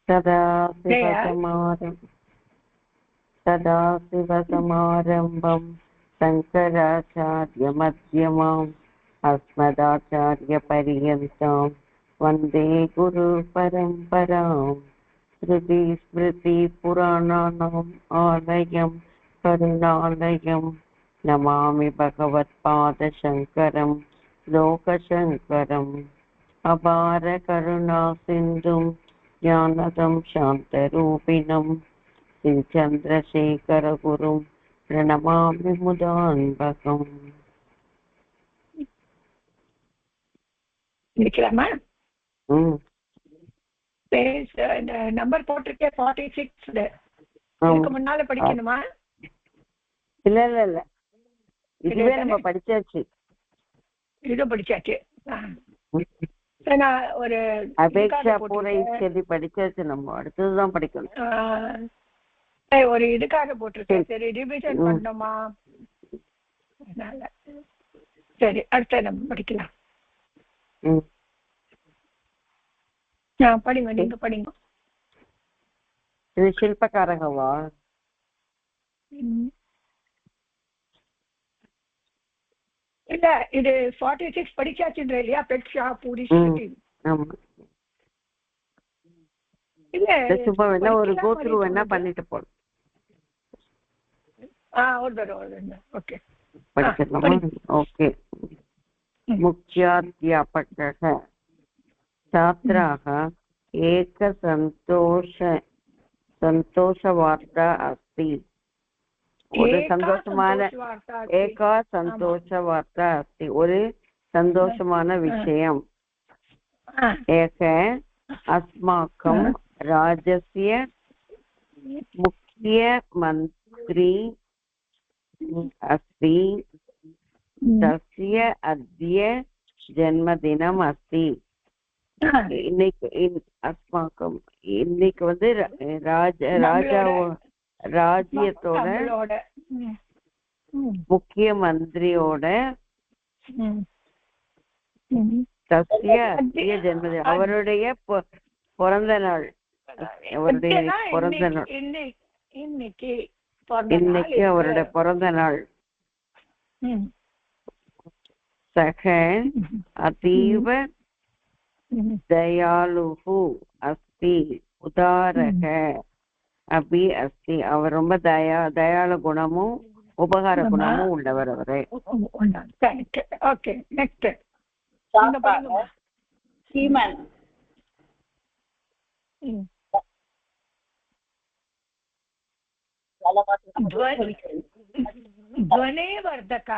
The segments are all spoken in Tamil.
सदाशिवसमारम्भं शङ्कराचार्यमध्यमाम् अस्मदाचार्यपर्यन्तां वन्दे गुरुपरम्पराम् श्रुतिस्मृतिपुराणानाम् आलयं करुणालयं नमामि भगवत्पादशङ्करं लोकशङ्करम् अपारकरुणासिन्धुं ज्ञानदं शान्तरूपिणं श्रीचन्द्रशेखरगुरुं प्रणमामि मुदान्वकम्. நம்பர் போட்டிருக்கே 46. இதுக்கு முன்னால படிக்கணுமா? இல்ல இல்ல இல்ல, இதுவே நம்ம படிச்சாச்சு. இது படிச்சாச்சு. நான் ஒரு அபேக்ஷா பூரை சரி படிச்சாச்சு. நம்ம அடுத்ததுதான் படிக்கணும். ஒரு இதுக்காக போட்டிருக்கேன். சரி ரிவிஷன் பண்ணோமா? சரி அடுத்த நம்ம படிக்கலாம். படிங்க, நீங்க படிங்க. இது ಶಿಲ್ಪಕಾರகவா? இல்ல, இது 46 படிச்சாச்சுன்ற இல்லையா? பெட்ஷா பூரி இல்ல, சும்மா வேணா ஒரு கோத்ரூ வேணா பண்ணிட்டு போலாம். ஒரு தடவை. ஓகே படிச்சிடலாமா? ஓகே. मुख्याध्यापकः छात्राः सन्तोषवार्ता अस्ति. ஒரு சந்தோஷமான சந்தோஷவார்த்தா अस्ति. ஒரு சந்தோஷமான விஷயம். एक अस्माकं राज्यस्य मुख्यमन्त्री अस्ति. तस्य अद्य जन्मदिनम् अस्ति. अस्माकं இன்னைக்கு வந்து ராஜ்யத்தோட முக்கியமந்திரியோட தஸ்ய அத்ய ஜன்மதினம், அவருடைய பிறந்த நாள். அவருடைய பிறந்த நாள் இன்னைக்கு அவருடைய பிறந்த நாள். सः अतीव दयालुः अस्ति. उदारः अपि अस्ति. அவர் ரொம்ப தயாளு குணமும் உபகார குணமும் உள்ளவர். அவரே ஓகே. நெக்ஸ்ட் சீமன். ध्वनिवर्धकः.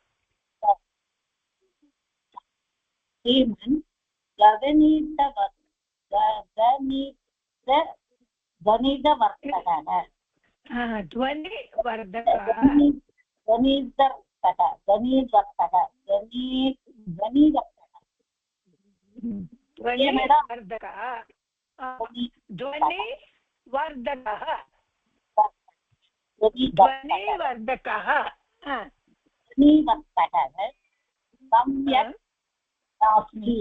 ध्वनिवर्धकः सम्यक् नास्ति.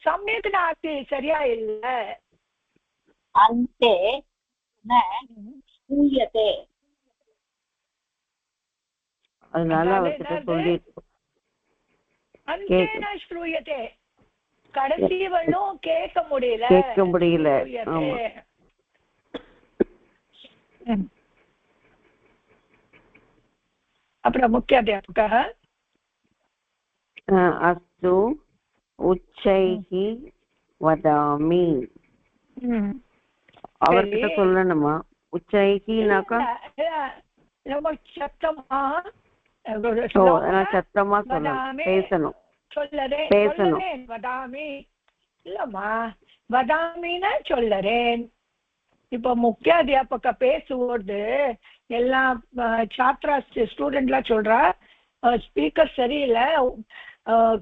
सम्यक् नास्ति, சரியா இல்ல. अन्ते न श्रूयते. அதனால அவர்கிட்ட சொல்லிட்டு அந்தேன ஸ்ரூயதே, கடைசி வரலும் கேட்க முடியல. அப்புறம் முக்கியாध्यापकः अस्तु उच्चैः वदामि. அவர்கிட்ட சொல்லணுமா? உச்சைகினாக்கா சத்தமா பேசணும். வதாமின்னா சொல்லறேன். இப்ப முக்கியாध्यापक பேசுவது எல்லாம் சாத்ரா ஸ்டூடெண்ட்லாம் சொல்றா, ஸ்பீக்கர் சரியில்லை,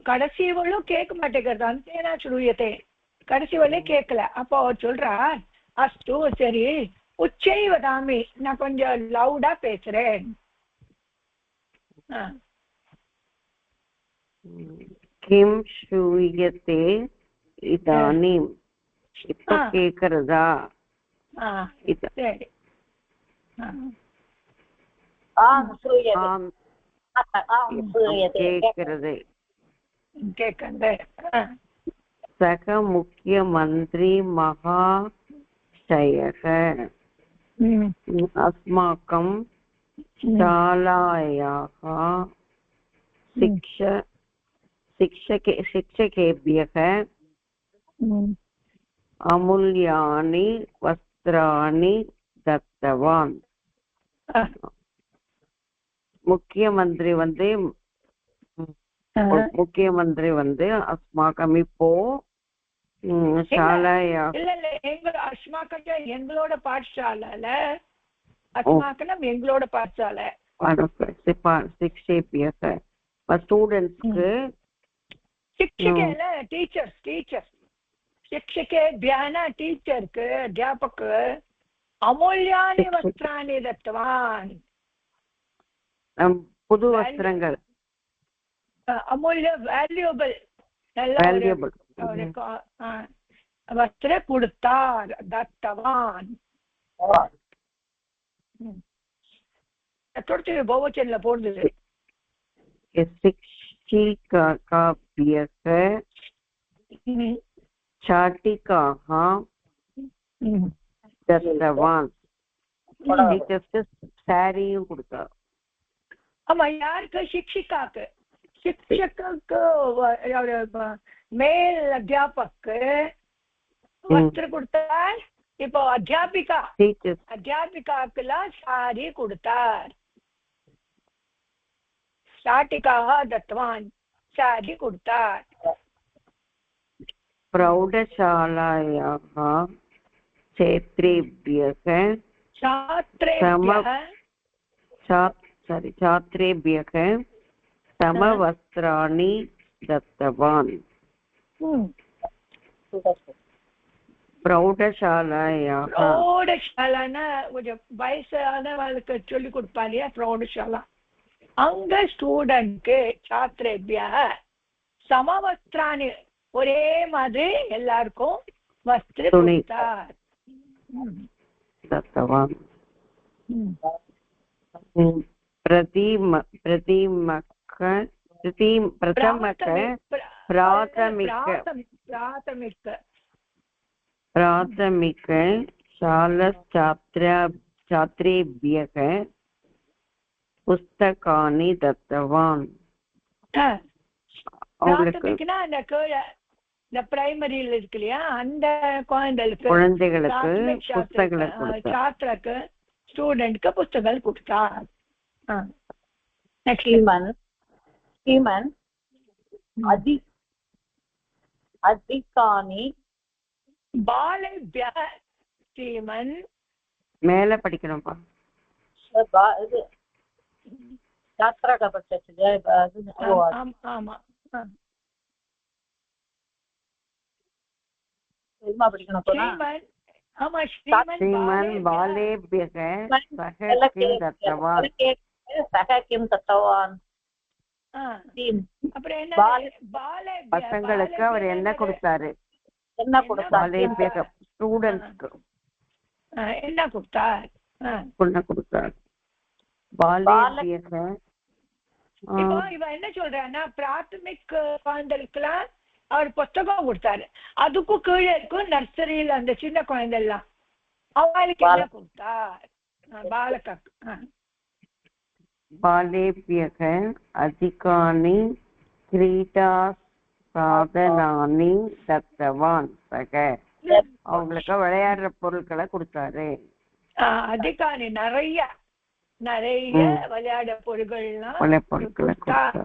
கடைசிவளும் கேட்க மாட்டேங்கிறது அந்தேனா சுருயத்தே கடைசிவளே கேட்கல அப்போ அவர் சொல்றார் அஸ்து சரி உச்சை வதாமி நான் கொஞ்சம் லவுடா பேசுறேன் கிம் ஸ்ரூயத்தே இதானீம் இப்ப கேக்குறதா சரி கேக்குறது கேட்கறது சக முக்கியமந்திரி மகாஷயக அஸ்மாக்கம் शालायाः शिक्षकेभ्यः अमूल्यानि वस्त्राणि दत्तवान् मुख्यमंत्री வந்து अस्माकम् இப்போ शालाया எங்களோட பாடசாலையில अस्माकं எங்களோட பாடசாலை शिक्षेभ्यः स्टूडेंट्स्க்கு शिक्षकेல टीचर्स शिक्षकेभ्यः टीचर्க்கு अध्यापक अमूल्यानि वस्त्राणि दत्तवान् புது வஸ்திரங்கள் अमूल्य वैल्यूएबल वस्त्र கொடுத்தார் दत्तवान् தொடர்ச்சி बहुवचनல போடுது शिक्षिकाभ्यः शाटिकाः दत्तवान् டீச்சர்ஸ்க்கு சாரியும் கொடுத்தார் ஆமா யாருக்கு शिक्षिकाக்கு மேல் அத்தியாபக்கு वस्त्र கொடுத்தார் இப்போ அத்தியாபிகாக்கெல்லாம் சாரி கொடுத்தார் शाटिकाः दत्तवान् सारी கொடுத்தார் प्रौढशालायाः छात्रेभ्यः समवस्त्राणि दत्तवान् प्रौढशालाना கொஞ்சம் வயசானவங்களுக்கு சொல்லி கொடுப்பாங்க प्रौढशाला அங்க ஸ்டூடண்ட்க்கு छात्रेभ्यः समवस्त्राणि ஒரே மாதிரி எல்லாருக்கும் वस्त्र கொடுத்தார் दत्तवान् प्राथमिक शालाछात्रेभ्यः पुस्तकानि दत्तवान् இந்த பிரைமரியில இருக்கு இல்லையா அந்த குழந்தைகளுக்கு छात्रக்கு ஸ்டூடண்ட்க்கு புத்தகங்கள் கொடுத்தார் अधिकानि बालेभ्यः श्रीमन् மேல படிக்கணும்பா இது छात्राக பட்டது ஆமா என்ன படிக்கணும் श्रीमन् ஆமா श्रीमन् बालेभ्यः सह किं दत्तवान् அப்புறம் என்ன பசங்களுக்கு அவர் என்ன கொடுத்தாரு ஸ்டூடண்ட்ஸ்க்கு என்ன கொடுத்தார் இப்போ இவன் என்ன சொல்றான்னா பிராத்தமிக் குழந்தைகளுக்குலாம் அவர் புத்தகம் கொடுத்தாரு அதுக்கும் கீழே இருக்கும் நர்சரியில அந்த சின்ன குழந்தை எல்லாம் அவங்களுக்கு என்ன கொடுத்தார் பாலகாக்கு बालेभ्यः अधिकानि क्रीडा साधनानि दत्तवान् सः அவங்களுக்கு விளையாடுற பொருட்களை கொடுத்தாரு அதிகாரி நிறைய விளையாட பொருட்கள்லாம் கொடுத்தாரு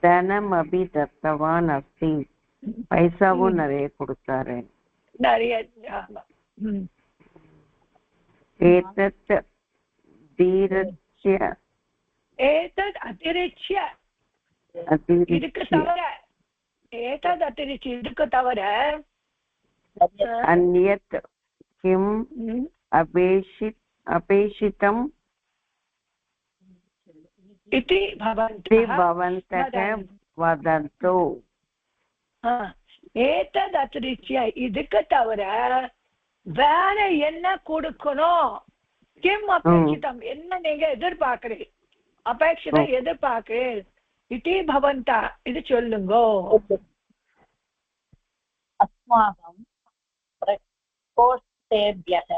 தனம் அபி தத்தவான் அஸ்தி பைசாவும் நிறைய கொடுத்தாரு நிறைய ஏதத் एतद् अतिरिच्य இதுக்கு தவிர ஏதத் அतिरिच्य இதுக்கு தவிர अन्यत् किम् अपेक्षितम् इति भवन्तः वदन्तु ஏதத் அतिरिच्य இதுக்கு தவிர வேற என்ன கொடுக்கணும் கிம் அபேட்சிதம் என்ன நீங்க எதிர்பார்க்கிறீங்க அபேட்சிதம் எதிர்பார்க்கிறீங்க इति भवन्तः இது சொல்லுங்கோ अस्माकं प्रकोष्ठेभ्यः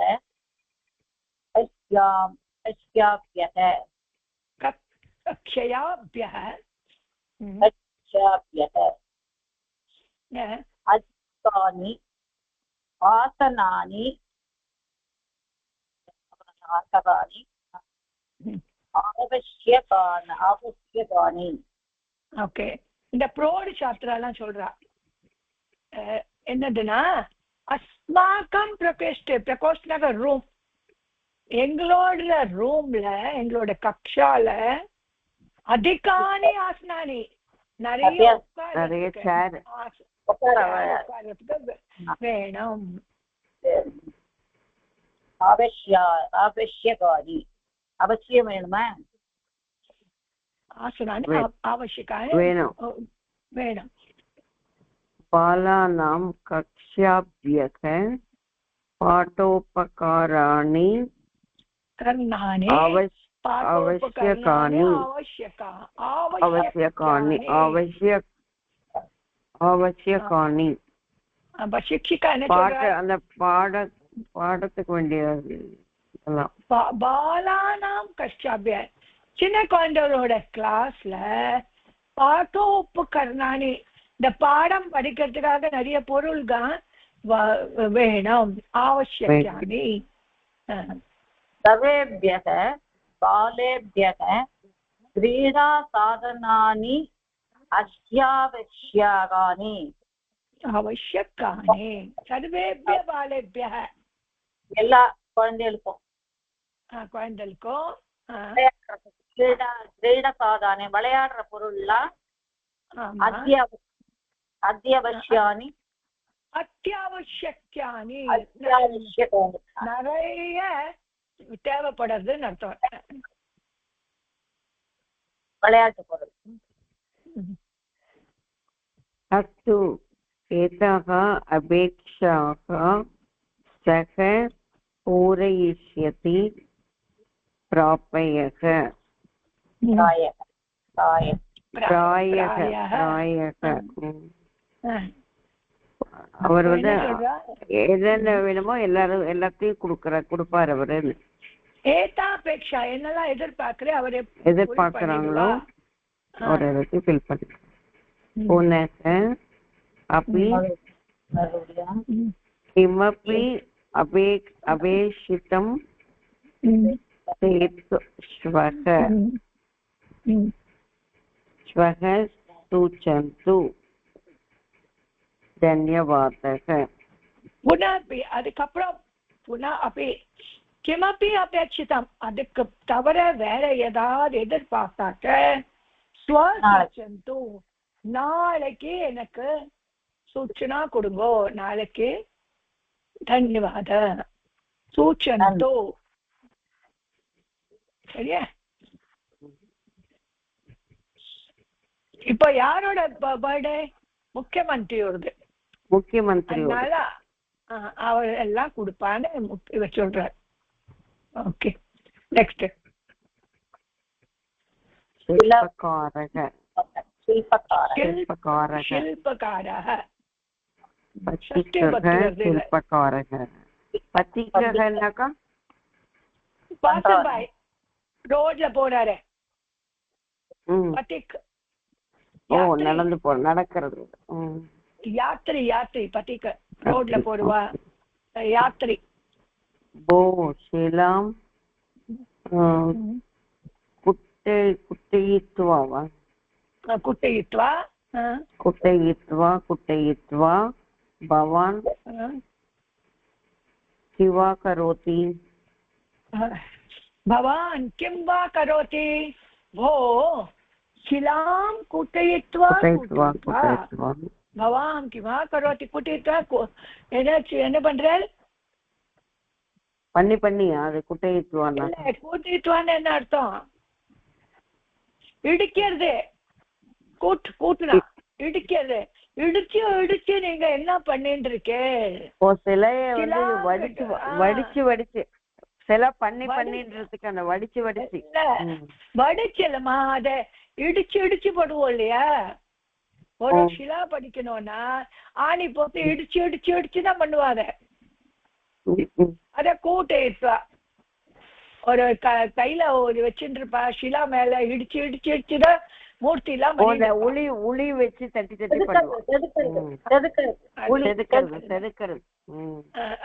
कक्ष्याभ्यः अधिकानि आसनानि आवश्यकानि ஓகே இந்த ப்ரோட் சாஸ்திரம்லாம் சொல்றா என்னதுன்னா அஸ்மாக்கம் பிரகோஷ்டக ரூம் எங்களோட ரூம்ல எங்களோட கக்ஷால அதிகானி ஆசனானி நிறைய வேணும் आवश्यकानि அவசியம் வேணுமா आसनानि आवश्यकानि वेणं बालानां कक्ष्याभ्यः पाठोपकरणानि करणानि आवश्यकानि शिक्षिका அந்த பாடத்துக்கு வேண்டியது बालानां कक्ष्याभ्यः சின்ன குழந்தைகளோட கிளாஸ்ல பாட்டோபகரணானி இந்த பாடம் படிக்கிறதுக்காக நிறைய பொருள்கள் வேணும் आवश्यकानि सर्वेभ्यः बालेभ्यः क्रीडा साधनानि अत्यावश्यकानि सर्वेभ्यः बालेभ्यः எல்லா குழந்தைகளுக்கும் கிரீட சாதனை விளையாடுற பொருள்லாம் அத்தியாவசியானி நிறைய தேவைப்படுறதுன்னு அர்த்தம் விளையாட்டு பொருள் अस्तु एताः अपेक्षाः सः पूरयिष्यति प्रापयः அவர் வந்து என்னென்ன வேணுமோ எல்லாத்தையும் கொடுப்பாரு அவரு ஏதாபேட்சா என்னெல்லாம் எதிர்பார்க்கிறாங்களோ அவர் எல்லாத்தையும் ஃபில் பண்ணிக்கிறார் पुनः अपि किमपि अपेक्षितं चेत् श्वः सूचन्तु धन्यवादः पुनः अपि அதுக்கப்புறம் पुनः अपि किमपि अपेक्षितम् அதுக்கு தவிர வேற ஏதாவது எதிர்பார்த்தாக்க सूचन्तु நாளைக்கு எனக்கு சூச்சனா கொடுங்கோ நாளைக்கு धन्यवाद सूचन्तु சரியா இப்ப யாரோட பர்த்டே முக்கியமந்திரியோடது அதனால அவர் எல்லாம் கொடுப்பான்னு இவ சொல்றார் ஓகே நெக்ஸ்ட் शिल्पकारः ரோட்ல போறாரு நடக்கிறது யாத்திரி பத்திக் ரோட்ல போடுவா யாத்திரி शीलां कुटयित्वा भवान् किं वा करोति भवान् किं वा करोति भो शिलां कुटयित्वा भवान् किमा करोति कुटयित्वा என்ன பண்றார் பண்ணி அது குட்டையித்துவானா கூட்டிட்டுவான்னு என்ன அர்த்தம் இடிக்கிறது கூட்டுனா இடிக்கிறது இடிச்சு நீங்க என்ன பண்ணிட்டு இருக்கே சிலைய வந்து வடிச்சு சில பண்ணின்றதுக்கு அந்த வடிச்சலமா அத இடிச்சு போடுவோம் இல்லையா ஒரு சிலா படிக்கணும்னா ஆணி போட்டு இடிச்சுதான் பண்ணுவாங்க அத கூட்டைப்பா ஒரு கையில ஒரு வச்சுட்டு இருப்பா ஷிலா மேல இடிச்சுதான் மூர்த்தி எல்லாம் உளி வச்சு தட்டி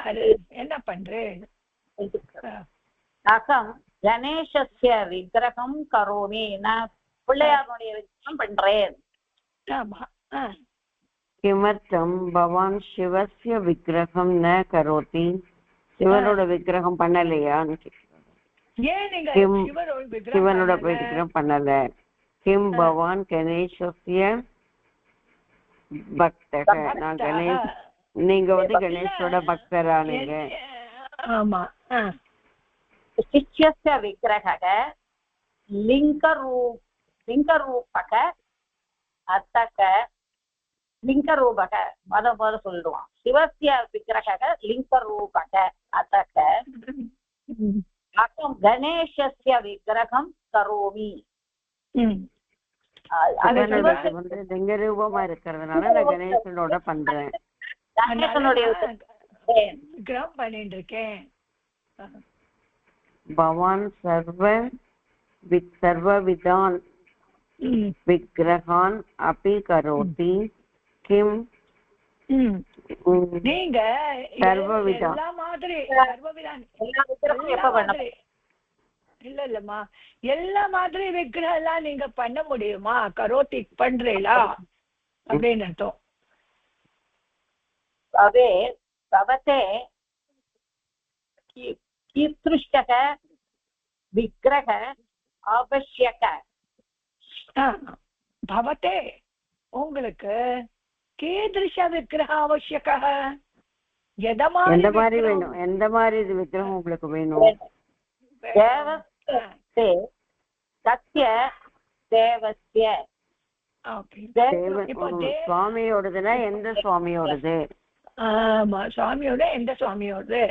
அது என்ன பண்றேன் அகம் கணேசஸ்ய விக்கிரகம் கரோமி நான் பிள்ளையாருடைய விக்கிரகம் பண்றேன் ஆமா किमर्थं भवान् शिवस्य विग्रहं न करोति शिवनोட விக்கிரகம் பண்ணலையான்னு சிவனோட விக்கிரகம் பண்ணல கிம் பவான் கணேசஸ்ய பக்தக நான் கணேஷ் நீங்க வந்து கணேஷோட பக்தரா நீங்க ஆமா शिष्यस्य विग्रहः लिङ्गरूपक अतक लिङ्गरूपक मदं சொல்லுவான் शिवस्य विग्रहः लिङ्गरूपक अतक अहं गणेशस्य विग्रहं करोमि லிங்க ரூபமா இருக்கிறதுனால நான் கணேசனோட பண்றேன் கணேசனுடைய விக்கிரகம் பண்ணிட்டு இருக்கேன் भवान् सर्वविधान् विग्रहान् अपि करोति किं நீங்க எல்லா மாதிரி இல்லம்மா எல்லா மாதிரி விக்கிரகம் எல்லாம் நீங்க பண்ண முடியுமா கரோத்தி பண்றீங்களா அப்படின்னு அர்த்தம் அதே பவதே कीदृशः विग्रह आवश्यक भवते உங்களுக்கு कीदृश विग्रह आवश्यकः எந்த மாதிரி விக்கிரகம் உங்களுக்கு வேணும் தேவஸ்ய சத்ய தேவஸ்ய சுவாமியோடதுன்னா எந்த சுவாமியோடது ஆமா சுவாமியோட எந்த சுவாமியோடது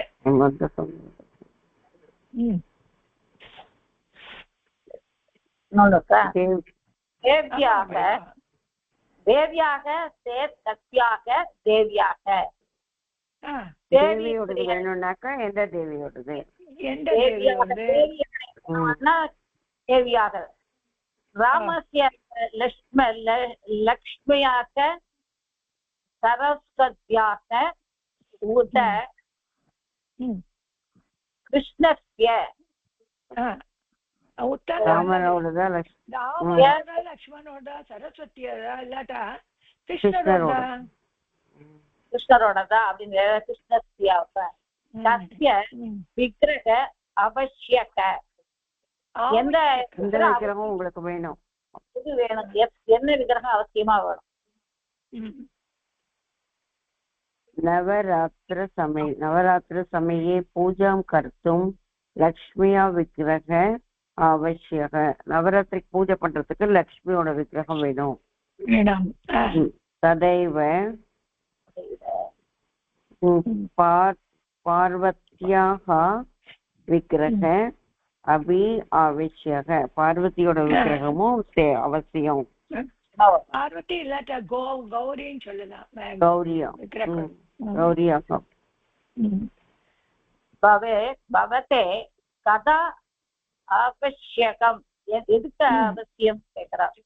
தேவியாக சத்யாக தேவியாக தேவியோடது வேணும்னாக்கா எந்த தேவியோடது தேவியாக ராமஸ்ய லக்ஷ்மியாக सरस्वत्याः उत कृष्णस्य ராமனோட லக்ஷ்மணோட சரஸ்வதியோட இல்லாட்ட கிருஷ்ணரோடதா அப்படின்னு கிருஷ்ணஸ்ய தஸ்ய விக்கிரக அவசியக எந்த விக்கிரகம் உங்களுக்கு வேணும் இது வேணும் என்ன விக்கிரகம் அவசியமா வேணும் नवरात्र समये पूजां कर्तुं लक्ष्मिया विग्रह आवश्यक नवरात्रिக்கு பூஜை பண்றதுக்கு லக்ஷ்மியோட விக்கிரகம் வேணும் तदैव पार्वत्याः विग्रह अपि आवश्यक பார்வதியோட விக்கிரகமும் அவசியம் பார்வதி இல்லாட்ட கௌரின்னு சொல்லலாம் गौरिया भवते कदा आवश्यकम எதுக்கு அவசியம் கேக்குறாங்க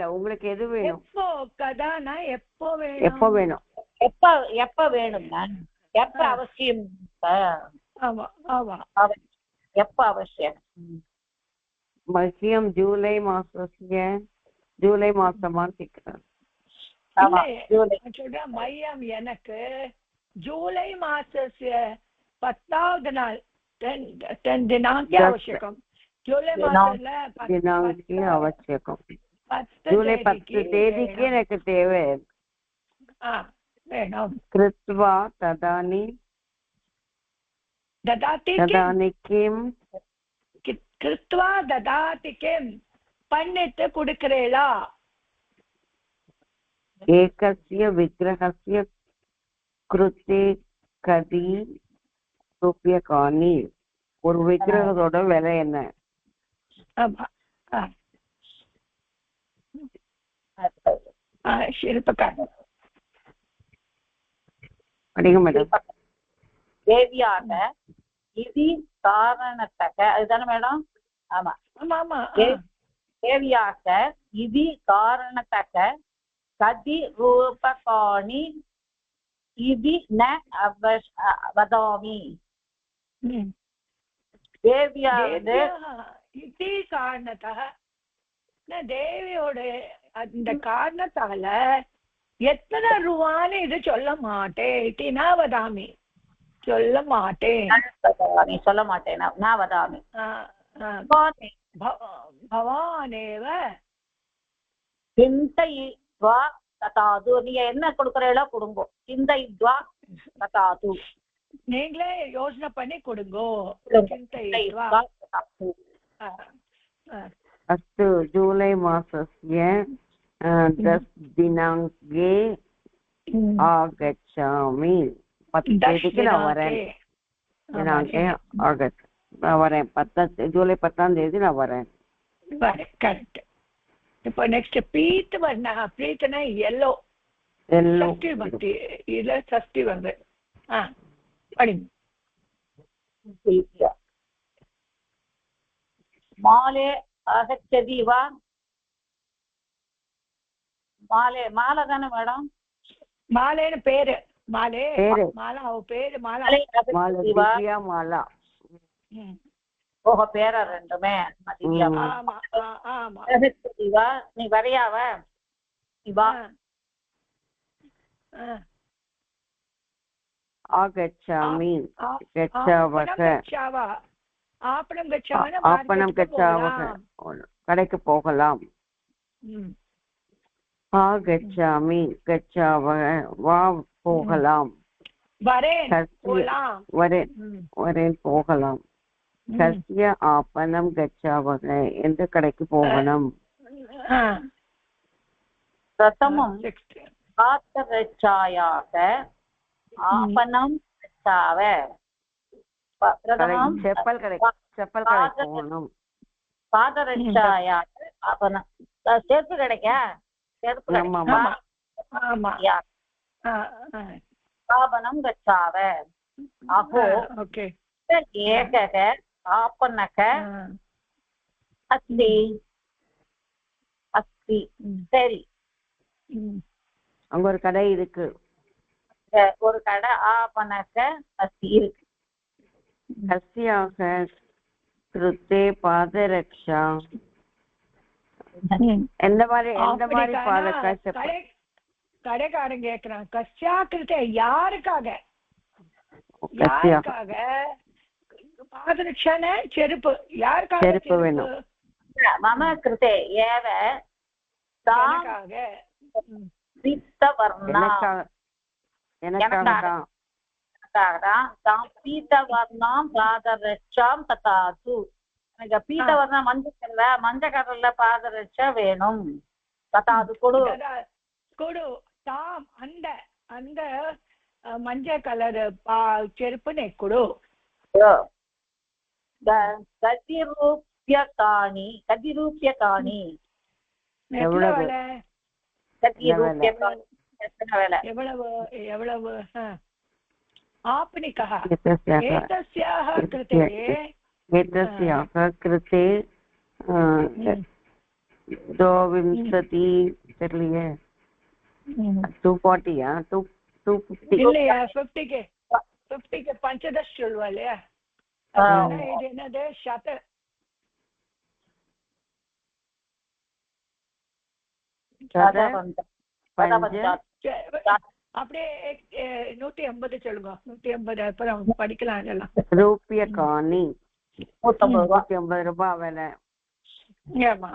உங்களுக்கு எது வேணும் எப்போ கதானா எப்போ வேணும் எப்ப வேணும்னா எப்ப அவசியம் எப்ப அவசியம் मह्यं जूलै மாசமான்னு கேக்குறாங்க மையம் எனக்கு ஜூலை மாசस्य 10வது நாள் 10 दिनाङ्के आवश्यकं ஜூலை மாசத்துல தினாங்கே அவசியம். 10 ஜூலை 10 தேதிக்கு எனக்கு தேவை. வேணும். கிருத்வா ததானி ததாதி கிம் கிருத்வா ததாதி கிம் பண்ணிட்டு கொடுக்கிறீளா? ஏகஸ்ய விக்கிரகஸ்ய கிருத்தே கதி ரூப்யகாணி. ஒரு விக்கிரகத்தோட விலை என்ன? சிற்பக்காரன் படிங்க மேடம். தேவியாக இது காரணத்தக்க, அதுதானே மேடம்? ஆமா ஆமா. தேவியாக இது காரணத்தக்க கதி ரூபகாணி இது ந வதாமி. தேவியாவது இது காரணத்தக தேவியோட அந்த காரணத்தால எத்தனை ரூபான்னு இது சொல்ல மாட்டேன். டினா வதாமி சொல்ல மாட்டேன். சொல்ல மாட்டேன். நான் வதாமி. பவானேவ சிந்தைத்வா ததாது. நீங்க என்ன கொடுக்கறீங்களோ கொடுங்கோ. சிந்தைத்வா ததாது. நீங்களே யோசனை பண்ணி கொடுங்கோ. சிந்தைத்வா. अस्तु जूलै मासस्य 10 दिनाङ्के आगच्छामि. 10 தேதிக்கு நான் வரேன். தினாங்கே ஆகஸ்ட் நான் வரேன். 10 ஜூலை 10ஆம் தேதி நான் வரேன். கரெக்ட். இப்போ நெக்ஸ்ட் பீத் வர்ணா. பீத்னா எல்லோ. ஷஷ்டி பக்தி இல்ல ஷஷ்டி வந்து படிங்க. மாலே ஆகச்சதி வா. மாலே மாலை தானே மேடம்? மாலேன்னு பேரு. மாலே மாலா அவ பேரு மாலா. மாலா. ஓஹோ பேரா ரெண்டுமே. நீ வரையாவ இவா. ஆகச்சாமி ஆப்பணம் கச்சாவக கடைக்கு போகலாம். ஆகச்சாமி கச்சாவக வா போகலாம். வரேன் போகலாம். கஸ்ய ஆப்பணம் கச்சாவக எந்த கடைக்கு போகணும்? பிரதமம் பாதரட்சாயாக ஆப்பணம் கச்சாவ. பிரதமம் செப்பல் கடைக்கு போகணும். பாதரட்சாயாக ஆப்பணம். செருப்பு கிடைக்கா? செருப்பு ஆபனம் கச்சாவ. அஹோ ஏகக ஆப்பனக அஸ்தி. அஸ்தி சரி. அங்க ஒரு கடை இருக்கு. ஒரு கடை ஆப்பனக அஸ்தி இருக்கு. கஸ்யாக கிருத்தே பாதரக்ஷா. எந்த மாதிரி கடைக்காரன் கேக்குறான். கஸ்யா கிருத்தே யாருக்காக? பாதரக்ஷான செருப்பு. யாருக்காக செருப்பு வேணும்? மம கிருத்தே ஏவ எனக்காக. பீத்தவர்ணா. எனக்காக பீத்தவர்ணாம் பாதரட்சாம் ததாது. எனக்கு பீத்தவர்ணா மஞ்சள் கலர்ல பாதரட்சா வேணும். ததாது கொடு. கொடு. தாம் அந்த அந்த மஞ்சள் கலர் செருப்பு நே கொடு. கதிரூப்யகாணி. கதிரூப்யகாணி எவ்வளவு? எவ்வளவு? आपणिकः एतस्याः कृते द्वाविंशति चलिए 240 இல்லையா 50 के 15 சொல்லுவாளையா? இது என்னது? அப்படியே 150 சொல்லுங்க. 150 அப்புறம் படிக்கலாம். ரூபியகாணி. 150 ரூபாய் விலை. ஆமா.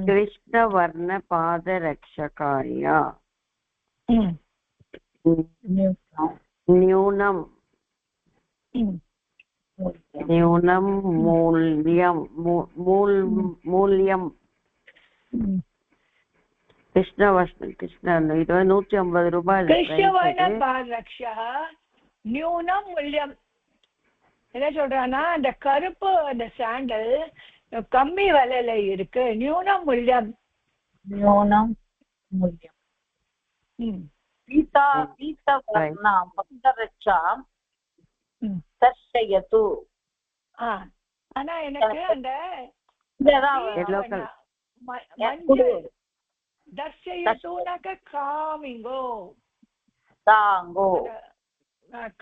கிருஷ்ணவர்ண பாதரக்ஷகாய न्यूनं मूल्यं கிருஷ்ண இது 150 ரூபாய். கிருஷ்ணவர்ண பாதரக்ஷா நியூனம் மூல்யம். என்ன சொல்றான்னா அந்த கருப்பு அந்த சாண்டல் கம்மி விலையில இருக்கு. நியூனம் மூல்யம். पीतवर्णां पादरक्षां दर्शयतु. ஆனா எனக்கு அந்த தர்ஷயத்துனாக்க காமிங்கோ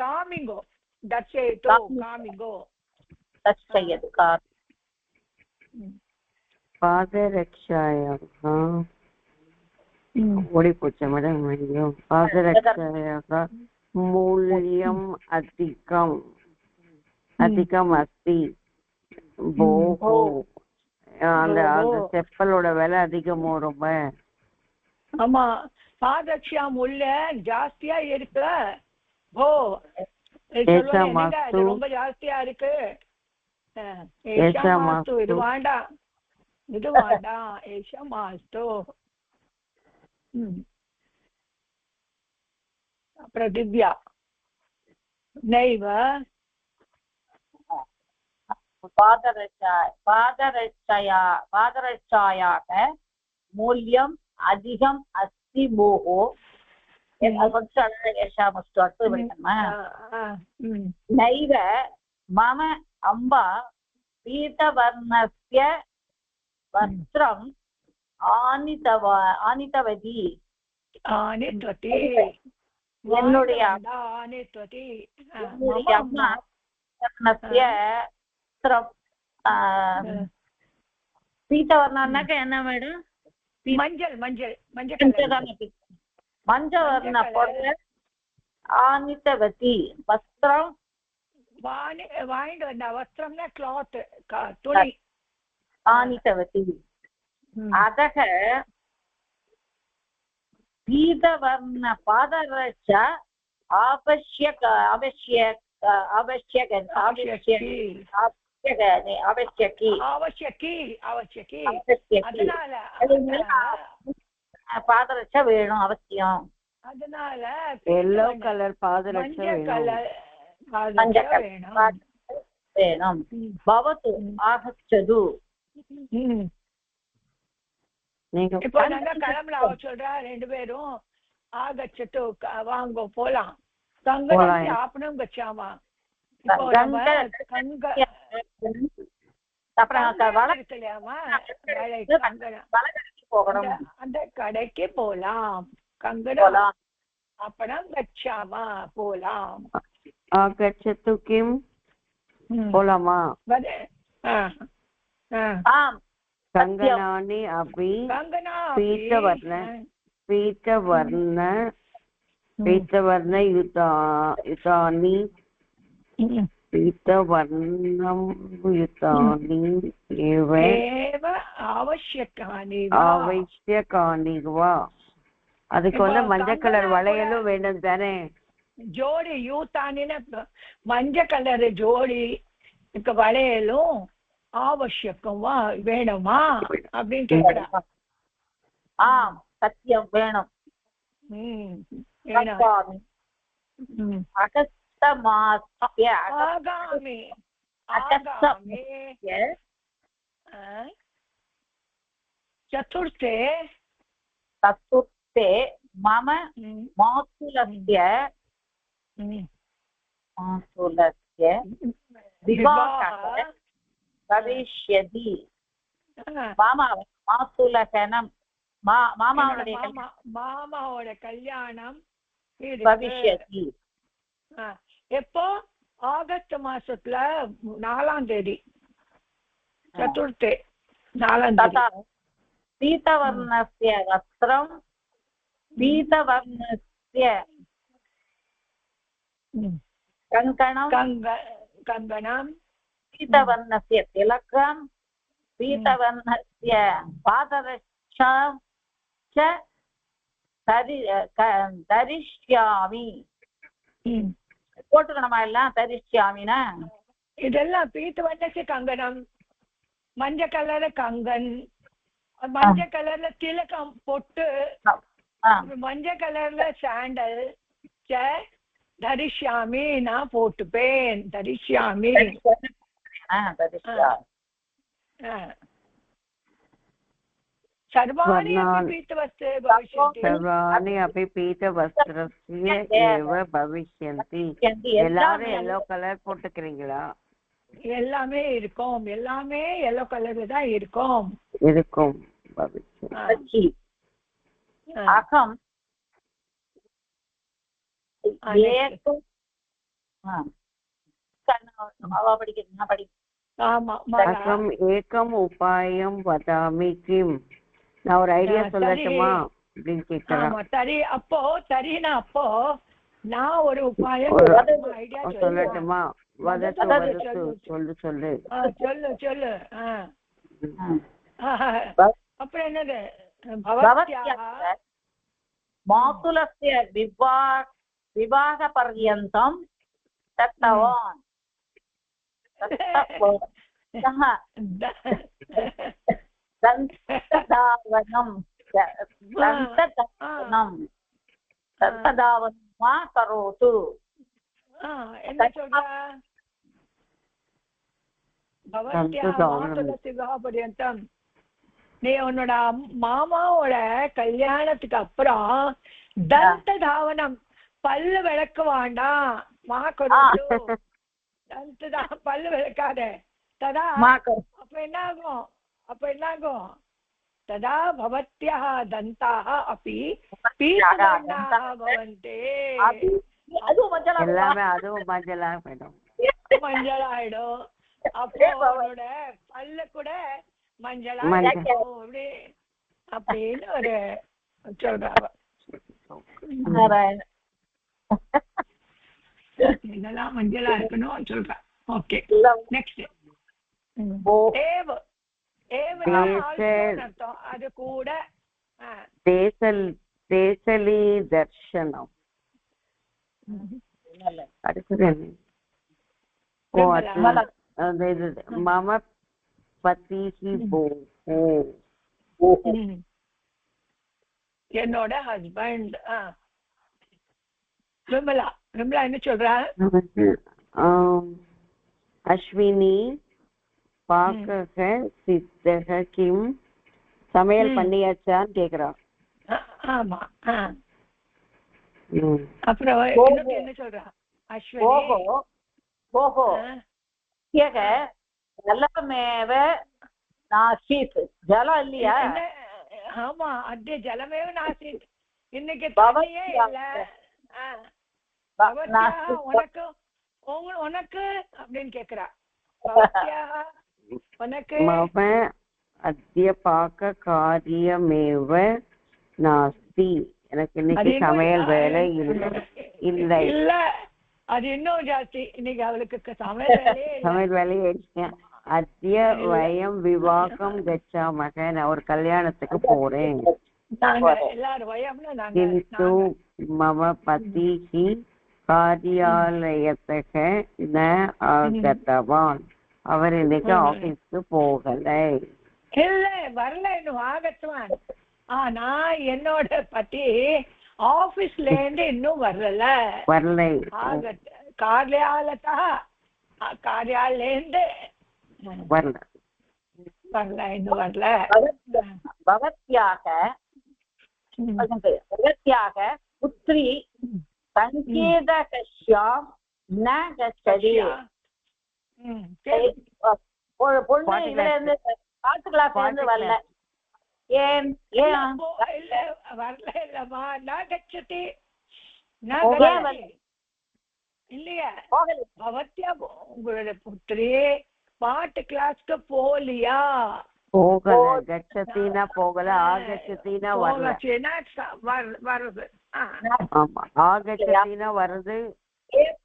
காமிங்கோ தர்ஷயத்து காமிங்கோ दर्शयतु पादरक्षायाः ओडिपोच्चा मैडम पादरक्षायाः मूल्यम् अधिकम् अस्ति भोः. அந்த செப்பலோட விலை அதிகமோ ரொம்ப? ஆமா, பாதரக்ஷா மூல்யம் ஜாஸ்தியா இருக்கு. ஓ ரொம்ப ஜாஸ்தியா இருக்கு. இது வேண்டாம் இது வேண்டாம். ஏஷா மாஸ்து. அப்புறம் திவ்யா நைவ पादरक्षायाः मूल्यम् अधिकम् अस्ति भोः. नैव मम अम्बा पीतवर्णस्य वस्त्रम् आनीतवती. என்னுடைய அம்மா பீத்தவர்ணாக்க என்ன மேடம்? மஞ்சள் மஞ்சள் மஞ்சள் மஞ்சவர்ண பொருள் ஆனித்தவதி வஸ்திரம் வாங்கிட்டு வந்தா. வஸ்திரம்னா கிளாத் துணி. ஆனித்தவதி அதக பீதவர்ண பாதரட்ச आवश्यक आवश्यक आवश्यक आवश्यकी आवश्यकी आवश्यकी. அதனால பாதரட்சை வேணும் அவசியம். அதனால எல்லோ கலர் பாதரட்சை வேணும். பவது ஆகச்சது. இப்போ நாங்க கிளம்பல. அவ சொல்றா 2 பேரும் ஆகச்சது வாங்க போலாம். கங்கணம் சாப்பிடும் கச்சாமா. அந்த கடைக்கு போலாம். கங்கணம் அப்படம் கச்சாமா போலாம். ஆகச்சது கிம் போலாமா? கங்கணானி அபி पीतवर्ण युतानि पीतवर्णं युतानि एव आवश्यकानि वा. அதுக்கு வந்து மஞ்சள் கலர் வளையலும் வேணும் தானே? ஜோடி யூத்தானின மஞ்சள் கலர் ஜோடி வளையலும் ஆவசியக்கமா வேணுமா அப்படின்னு கேட்கிறா. சத்தியம் வேணும். चतुर्थे मम मातुलस्य विवाहः भविष्यति. மாத்துலகனம் மாமாவோட கல்யாணம் பவிஷ்யதி. எப்போ? ஆகஸ்ட் மாசத்துல 4ஆம் தேதி. சதுர்த்தே 4ஆம் தேதி. பீதவர்ணஸ்ய வஸ்திரம் பீதவர்ணஸ்ய கங்கணம் पीतवर्णस्य तिलकं पीतवर्णस्य पादरक्षा च தரிஷ்யாமி. போட்டுக்கணுமா எல்லாம்? தரிஷ்யாமினா இதெல்லாம் பீத்தவர்ணस्य கங்கணம், மஞ்சள் கலர்ல கங்கன், மஞ்சள் கலர்ல திலகம் பொட்டு, மஞ்சள் கலர்ல சாண்டல் தரிஷ்யாமி, நான் போட்டுப்பேன். தரிஷ்யாமி सर्वाणि अपि पीतवस्त्रस्य एव भविष्यन्ति. எல்லாரும் yellow கலர் போட்டுக்கிறீங்களா? எல்லாமே இருக்கும், எல்லாமே yellow கலர்ல தான் இருக்கும். அகம் அகம் ஏகம் உபாயம் வதாமி கிம். நான் ஒரு ஐடியா சொல்லட்டுமா அப்படின்னு கேக்குறேன். சரி, அப்போ சரினா அப்போ நான் ஒரு உபாயம் ஐடியா சொல்லட்டுமா? வதத்து வதத்து சொல்லு சொல்லு சொல்லு சொல்லு. அப்புறம் என்னது? மாதுலஸ்ய விவாக பர்யந்தம் தத்தவான் கரோது. என்ன சொல்ற? பர்யந்தம் நீ உன்னோட மாமாவோட கல்யாணத்துக்கு அப்புறம் தந்த தாவனம், பல்லு விளக்க வேண்டாம். பல்லு விளக்காத. ததா அப்ப என்ன ஆகும்? ததா பவத்யாः தந்தாः अपि பீதவர்ணாः பவन्ति. எல்லாமே அதுவும் மஞ்சளாயிடும். அப்போ அவனோட பல்லு கூட மஞ்சளாயிடும் அப்படின்னு ஒரு சொல்றாங்க. இதெல்லாம் மஞ்சளா இருக்கணும் சொல்றேன். ஓகே, நெக்ஸ்ட் அது கூட தேசலி தர்ஷனம். அடுத்தது மம பதிஹி போஹோ. என்னோட ஹஸ்பண்ட். விமலா என்ன சொல்ற? அஸ்வினி பாக்கக சித்தக கிம். சமையல் பண்ணியாச்சான்னு கேக்குறா. ஆமா. அப்புறம் என்ன சொல்றா? அஸ்வினி ஓஹோ ஜலமேவ நாசீத். ஜலம் இல்லையா? ஆமா, அதே ஜலமேவ நாசீத். இன்னைக்கு தண்ணியே இல்ல. உனக்கு அப்படின்னு கேக்குறா. உனக்கு அத்ய பாக்க காரியமேவ நாஸ்தி. எனக்கு இன்னைக்கு சமையல் வேலை இல்லை. இல்ல, அது இன்னும் ஜாஸ்தி. இன்னைக்கு அவளுக்கு சமையல் வேலையே இல்லை. அத்ய வயம் விவாகம் கச்சாமக. நான் ஒரு கல்யாணத்துக்கு போறேன். கிந்து மம பதிஹி காரியாலயத்தக ந ஆகதவான். அவர் இன்னைக்கு ஆபீஸ்க்கு போகல. இல்ல, வரல, இன்னும் ஆகத்துவான். ஆனா என்னோட பத்தி ஆபீஸ்ல இருந்து இன்னும் வரல. காரியாலயத்துல இருந்து வரல, இன்னும் வரல. பகவத்யாக புத்ரி சங்கேதகஸ்யாம் ந கச்சதி. பொண்ணு இதுல இருந்து காட்டுக்கலாஸ் இருந்து வரல. ஏன் வரல? இல்லம்மா, நான் கச்சதி இல்லையா? பவத்யா உங்களோட புத்திரி பாட்டு கிளாஸ்க்கு போலியா? போகல. கச்சத்தினா போகல, ஆகச்சத்தினா வரல. வருது. ஆமா, ஆகச்சத்தினா வருது.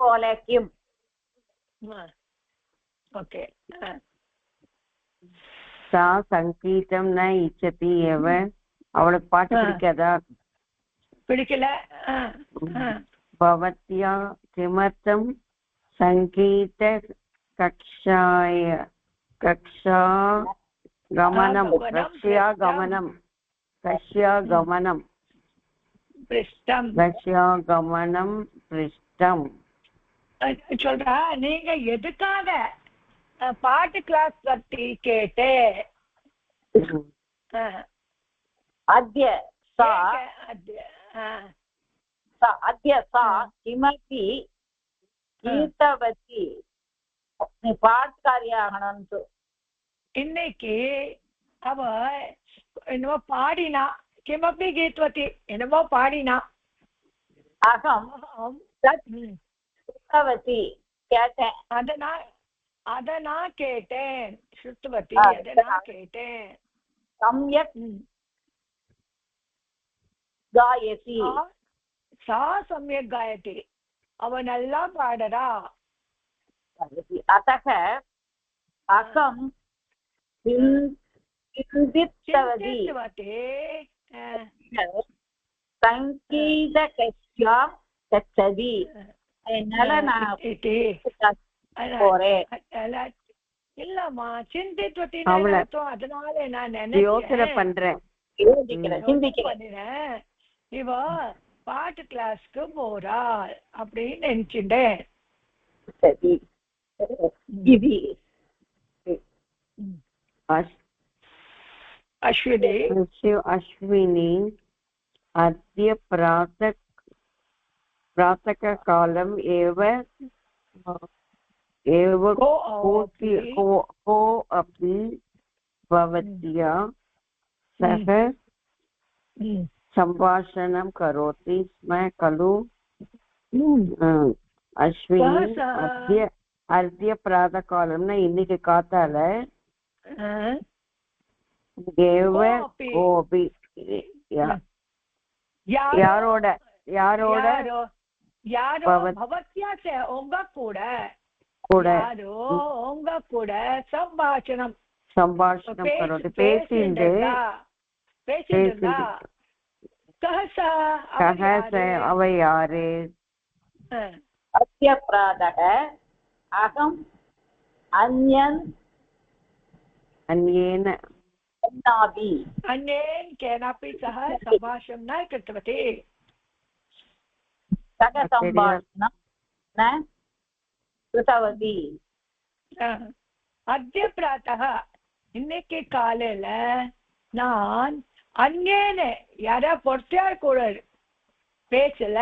போல கிம் ஓகே. சா சங்கீதம் ந இச்சதி ஏவ, அவளுக்கு பாட்டு பிடிக்காதா? பிடிக்கல. பவத்யா கிமர்த்தம் சங்கீத கக்ஷா கமனம் பிருஷ்டம் சொல்றா. நீங்க எதுக்காக பாட்டு கிளாஸ் பத்தி கேட்டே? अद्य सा किमपि गीतवती பாட்காரியாகணும். இன்னைக்கு அவ என்னமோ பாடினா. கிமப்பி கீத்வதி என்னமோ பாடினா. அகம் ஸ்ருத்தவதி கேட்டேன். அத நான் கேட்டேன். ஸ்ருத்தவதி அத நான் கேட்டேன். சம்யக் காயதி. சா சம்யக் காயதி. அவ நல்லா பாடுறா. अतः अहं चिन्तितवती सङ्गीतकक्ष्यां गच्छति. இல்லம்மா சிந்தித்வதி அதனால நான் யோசனை பண்றேன். இவ பாட்டு கிளாஸ்க்கு போறாள் அப்படின்னு நினைச்சுட்டேன். अश्विनी अद्य प्रातःकालम् एव कोऽपि भवत्या सह सम्भाषणं करोति स्म खलु? अश्विनी अद्य प्रातःकालம்னா இன்னைக்கு காத்தால யாரோட உங்க கூட சம்பாஷணம் பேசிண்டு அவ யாரு? अद्य प्रातः अहम् अन्येन केनापि सह सम्भाषणं न कृतवती. सह सम्भाषणं न कृतवती. अद्य प्रातः இன்னைக்கு காலையில நான் அந்நேன யாரா பொறுத்தார் கூட பேசல.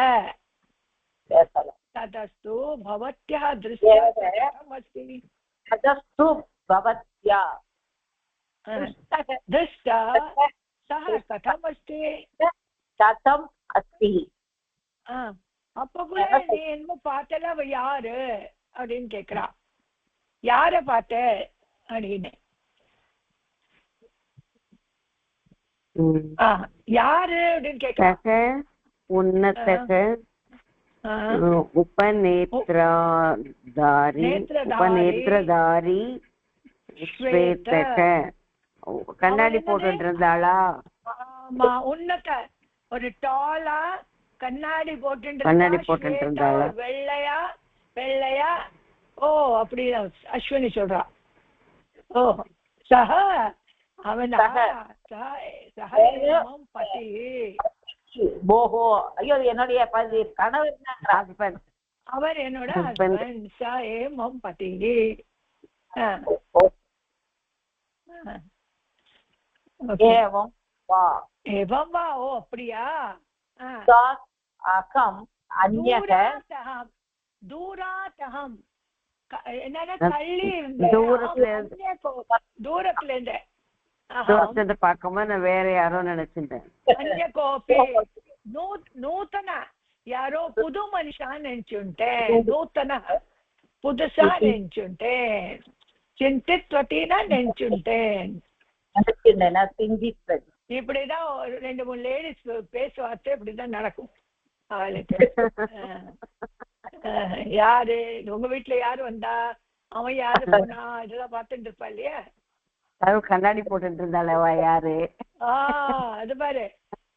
तदस्तु भवत्याः दृष्ट्या कथमस्ति? तदस्तु भवत्या दृष्टा सः कथमस्ति? कथम् अस्ति? அப்ப கூட நீ என்ன பார்த்தல, அவ யாரு அப்படின்னு கேக்குறா. யார பார்த்த அப்படின்னு. யாரு அப்படின்னு கேக்குறா. உன்னதக उपनेत्रधारी श्वेतक கண்ணாடி போட்டு இருந்தாளா? ஆமா, உன்னத ஒரு டாலா கண்ணாடி போட்டு இருந்தாளா? வெள்ளையா ஓ அப்படிதான் அஸ்வினி சொல்றா. ஓ சஹ அவன் பதி. ஓஹோ, ஐயோ என்னுடைய கணவர், அவர் என்னோட ஹஸ்பண்ட். மம் பதி. ஏவம் வா. ஓ அப்படியா? அகம் அந்யக தூராதகம் என்னன்னா தள்ளி தூரத்துல இருந்து பார்க்கும்போது நான் வேற யாரோ நினைச்சிட்டேன். நூத்தன யாரோ புது மனுஷான்னு நினைச்சுட்டேன். நூத்தன புதுசா நினைச்சுட்டேன். சிந்தித்வத்தினா நினைச்சுட்டேன். இப்படிதான் ஒரு 2-3 லேடிஸ் பேசுவார்த்தை இப்படிதான் நடக்கும் அவளுக்கு. யாரு உங்க வீட்டுல யாரு வந்தா அவன் யாரு போனா இதெல்லாம் பார்த்துட்டு இருப்பா இல்லையா? கண்ணாடி போட்டுட்டு இருந்தாளவா யாரு? அது பாரு,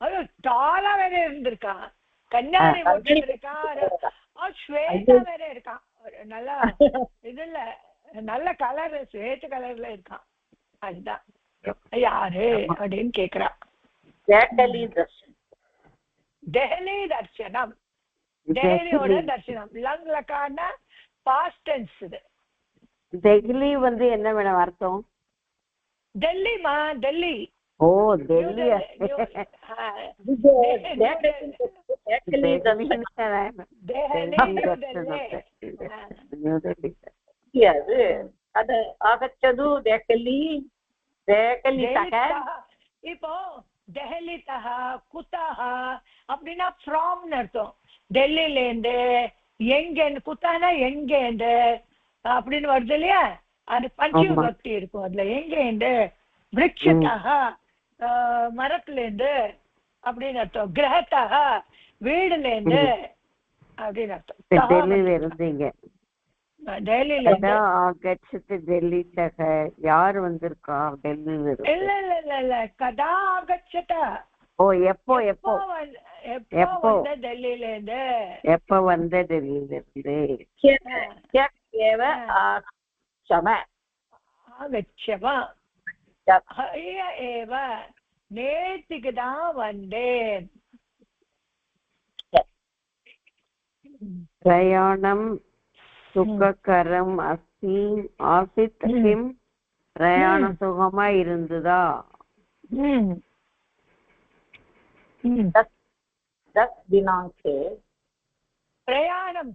அது டாலா வேற இருந்திருக்கான், கண்ணாடி போட்டு இருக்கான், ஸ்வேதா வேற இருக்கான், நல்லா இதுல நல்ல கலர் ஸ்வேத கலர்ல இருக்கான். அதுதான் யாரு அப்படின்னு கேக்குறான். டெஹலி தர்சனம், டெஹலியோட தர்சனம். லங் லக்கான பாஸ்ட் டென்ஸ். இது டெல்லி வந்து என்ன மேடம் அர்த்தம்? டெல்லிமா, டெல்லி. ஓ டெல்லி. இப்போ டெஹலிதஹ குதஹ அப்படின்னா ஃப்ராம்னு அர்த்தம். டெல்லில இருந்து எங்க, குத்தானா எங்க இருந்து அப்படின்னு வருது இல்லையா? அது பஞ்சவிபக்தி இருக்கும் அதுல. எங்க இருந்து? விருட்சத்தஹ மரத்துல இருந்து அப்படின்னு அர்த்தம். கிரகத்தஹ வீடுல இருந்து அப்படின்னு அர்த்தம். டெல்லியில இருந்தீங்க. யாரு வந்திருக்கா டெல்லியில? இல்ல இல்ல இல்ல இல்ல, கதா ஆகச்சத. ஓ எப்போ எப்போ எப்போ வந்த டெல்லியில இருந்து? எப்ப வந்த டெல்லியில இருந்து? நேற்றுக்கு தான் வந்தேன். பிரயாணம் சுககரம் அஸ்தி ஆசித் கிம்? பிரயாணம் சுகமா இருந்ததா? பிரயாணம்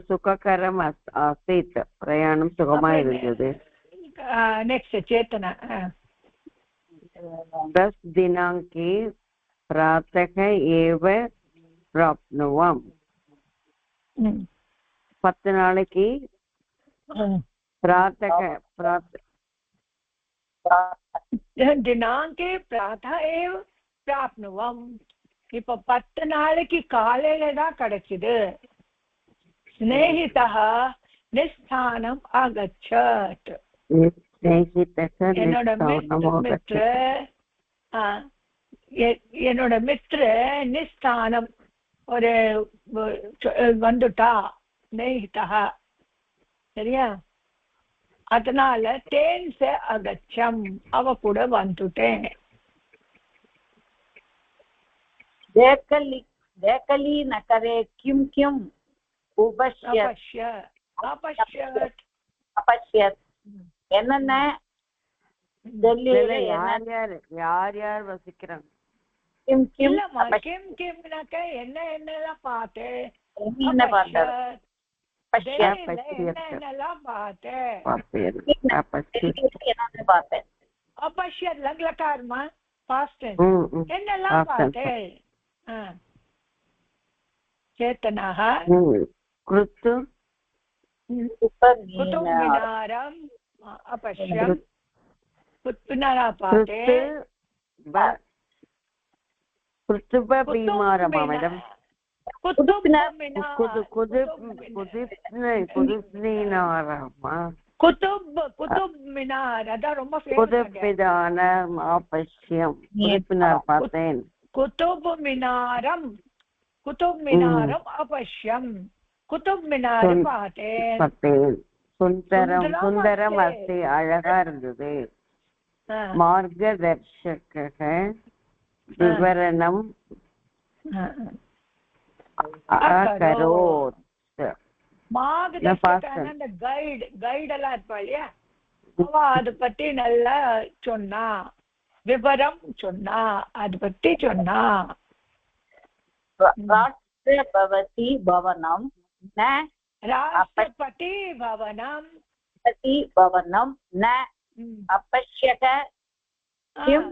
சுககரம் ஆசித், பிரயாணம் சுகமா இருந்தது. நெக்ஸ்ட் சேத்தனா. 10 दिनांके प्रातः एव प्राप्नुवाम. 10 நாளைக்கு प्रातः தினாங்கே பிராத்தः एव प्राप्नुवाम. இப்ப 10 நாளைக்கு காலையில தான் கிடைச்சது. ஸ்நேகிதः நிஸ்தானம் ஆகச்சத். என்னோட மித்ர நிஸ்தானம் ஒரு வந்துட்டா, ஸ்நேகிதா. சரியா? அதனால தேன் சே அகச்சம், அவ கூட வந்துட்டேன். தேக்கலி நகரே கிம் கிம் அபஷ்யத். என்னென்ன டெல்லியில யார் யார் யார் வசிக்கிறாங்க? கிம் கிம் கிம் கிம்னாக்க என்ன என்னெல்லாம் பார்த்தேன். என்னென்னலாம் பார்த்தேன். அபஷ்யத் லங்லகாரமா பாஸ்ட் என்னெல்லாம் பார்த்தேன். சேத்தனாக குருத்து குதுப் மினாரம் अपश्यम पुनरापाते कुतुब बीमारमा मैडम कुतुब मिनार अदा ரொம்ப ஃபேமஸ் अपश्यम पुनरापातेन कुतुब मिनारम अपश्यम कुतुब मिनार पातेन சுந்தரம் சுந்தரம் அஸ்தி, அழகா இருந்தது. மார்கதர்ஷக விவரணம் அகரோத். மார்கதர்ஷக கைட் எல்லாம் இருப்பா இல்லையா, அவ அது பத்தி நல்லா சொன்னா, விவரம் சொன்னா, அது பத்தி சொன்னா. ராஷ்டிரபவதி பவனம் ந राष्ट्रपति भवनं न अपश्यत किं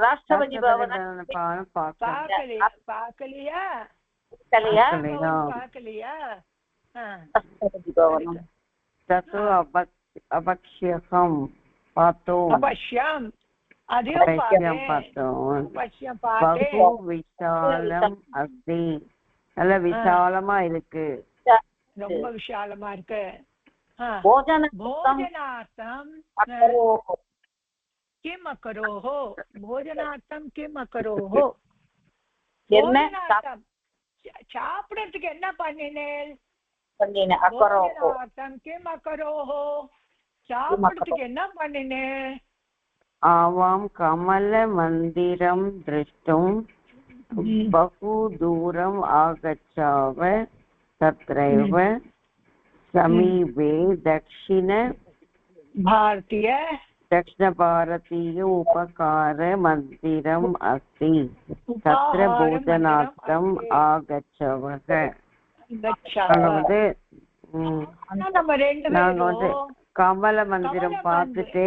राष्ट्रपति भवनं पाकलिया ततो अपक्ष्यकं पातो अपश्यम् बहु विशालम् अस्ति. நல்ல விசாலமா இருக்கு. ரொம்ப விஷாலமா இருக்கு. भोजनार्थं किम् अकरोः भोजनार्थं किम् अकरोः भोजनार्थं சாப்பிடறதுக்கு என்ன பண்ணினேன் भोजनार्थं किम् अकरोः சாப்பிடறதுக்கு என்ன பண்ணினேன் आवां कमलमन्दिरं द्रष्टुं बहु दूरम् आगच्छाव तत्रैव समीपे दक्षिणभारतीय उपकारमन्दिरम् अस्ति तत्र भोजनार्थम् आगच्छवः நாங்க வந்து கமல மந்திரம் பார்த்துட்டு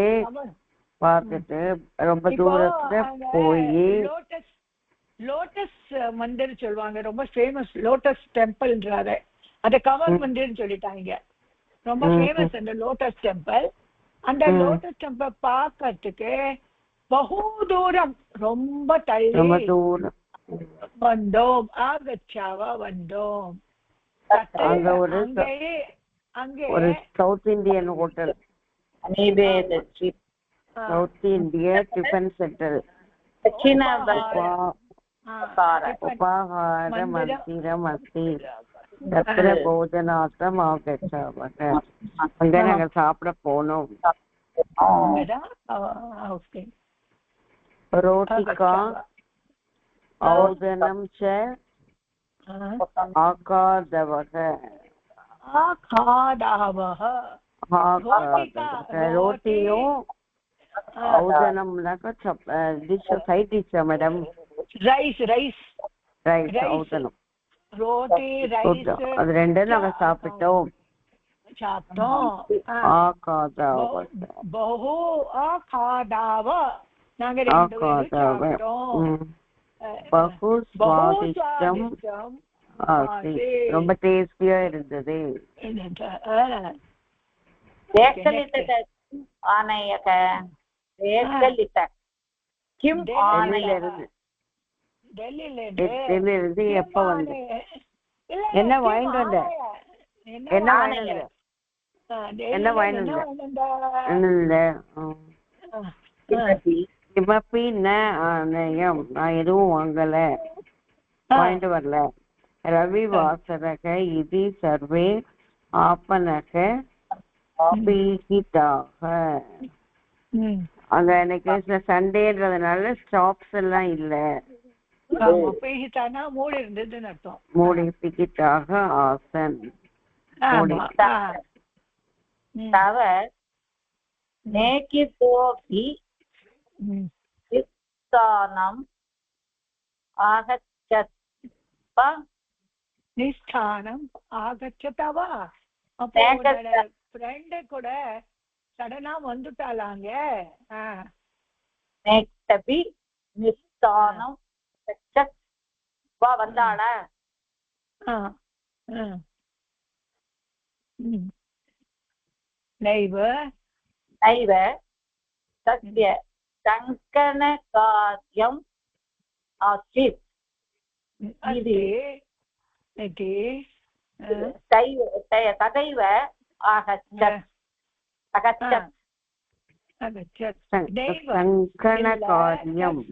ரொம்ப தூரத்துல போய் லோட்டஸ் மந்திர் சொல்லுவாங்க ரொம்ப ஃபேமஸ் லோட்டஸ் டெம்பிள்ன்றாரு அத கமல் மந்திர்னு சொல்லிட்டாங்க ரொம்ப ஃபேமஸ் அந்த லோட்டஸ் டெம்பிள் அந்த லோட்டஸ் டெம்பிள் பார்க்கிறதுக்கு பகு தூரம் ரொம்ப தள்ளி வந்தோம் ஆகச்சாவா வந்தோம் அங்கே ஒரு சவுத் இந்தியன் ஹோட்டல் சவுத் இந்திய டிஃபன் சென்டர் उपाहार मंदिरम अस्ति तत्र भोजनार्थम् आगच्छावः அங்க நாங்க சாப்பிட போனோம் रोटिका औदनं च आखादवः रोटियों औदनம்னாக்க dish side dish madam rice औदனம் ரோட்டி ரைஸ் அது ரெண்டும் நாங்க சாப்பிட்டோம் बहु आखादाव நாங்க ரெண்டு பேரும் சாப்பிட்டோம் बहु स्वादिष्टம் ரொம்ப டேஸ்டியா இருந்தது ஆனையக கிம் டெல்லியில இருந்து எப்ப வந்து என்ன வாங்கிட்டு வந்த கிமப்பி ஆனயம் நான் எதுவும் வாங்கல வாங்கிட்டு வரல ரவிவாசரக இது சர்வே ஆப்பனக அங்க எனக்கு சண்டேன்றதுனால ஸ்டாப்ஸ் எல்லாம் இல்ல மூடி பிகிட்டாக ஆசன் தவ நேகிதோபி நிஸ்தானம் ஆகச்சத்ப நிஸ்தானம் ஆகச்சதவா அப்போ ஃப்ரெண்ட் கூட சடனா வந்துட்டாளாங்க நேக்தபி நிஸ்தானம் வந்தாள நைவ நைவ சத்ய சங்கன கார்யம் ஆசித் இது ததைவ ஆகச்சத் அகச்சத் சங்கணகாரியம்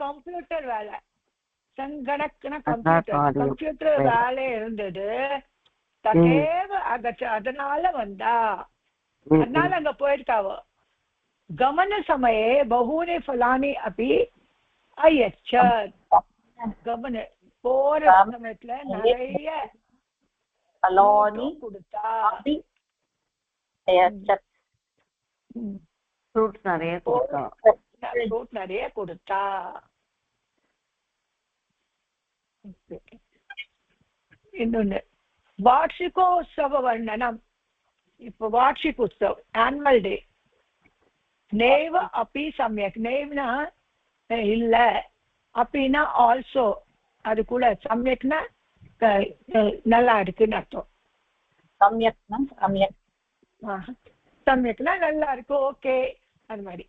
கம்ப்யூட்டர் வேலை சங்கணக்குன கம்ப்யூட்டர் வேலை இருந்தது ததேவ அகச்ச அதனால வந்தா அதனால அங்க போயிருக்காவோ கமன சமயே பகூனி ஃபலானி அப்படி அயச்சத் கமன போற சமயத்துல நிறைய கொடுத்தா ஃப்ரூட்ஸ் நிறைய கொடுத்தா இன்னொன்னு வார்ஷிகோத்சவ வர்ணனம் இப்போ வார்ஷிக் உற்சவ் ஆனுவல் டே நைவ அப்பி சமயக் நைவ்னா இல்ல அப்படின்னா ஆல்சோ அது கூட சமயக்னா நல்லா இருக்குன்னு அர்த்தம் சமயக்னா நல்லா இருக்கு ஓகே அது மாதிரி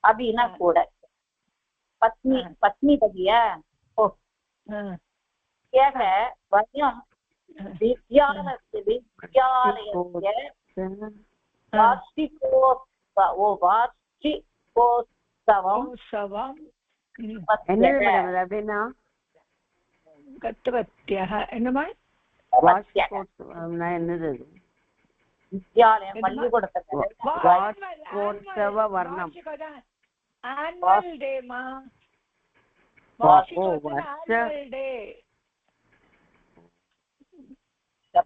அப்படின்னா கூட பத்னி பத்னி பதியா ஓ ह्यः वयं विद्यालयस्य वार्षिकोत्सवं என்னது மேடம் அப்படின்னா கத்துவத்தியः என்னமா வார்ஷிகோத்சவம்னா என்னது வித்யாலயம் பள்ளிக்கூடத்துல வார்ஷிகோத்சவ வர்ணம் annual day ma annual day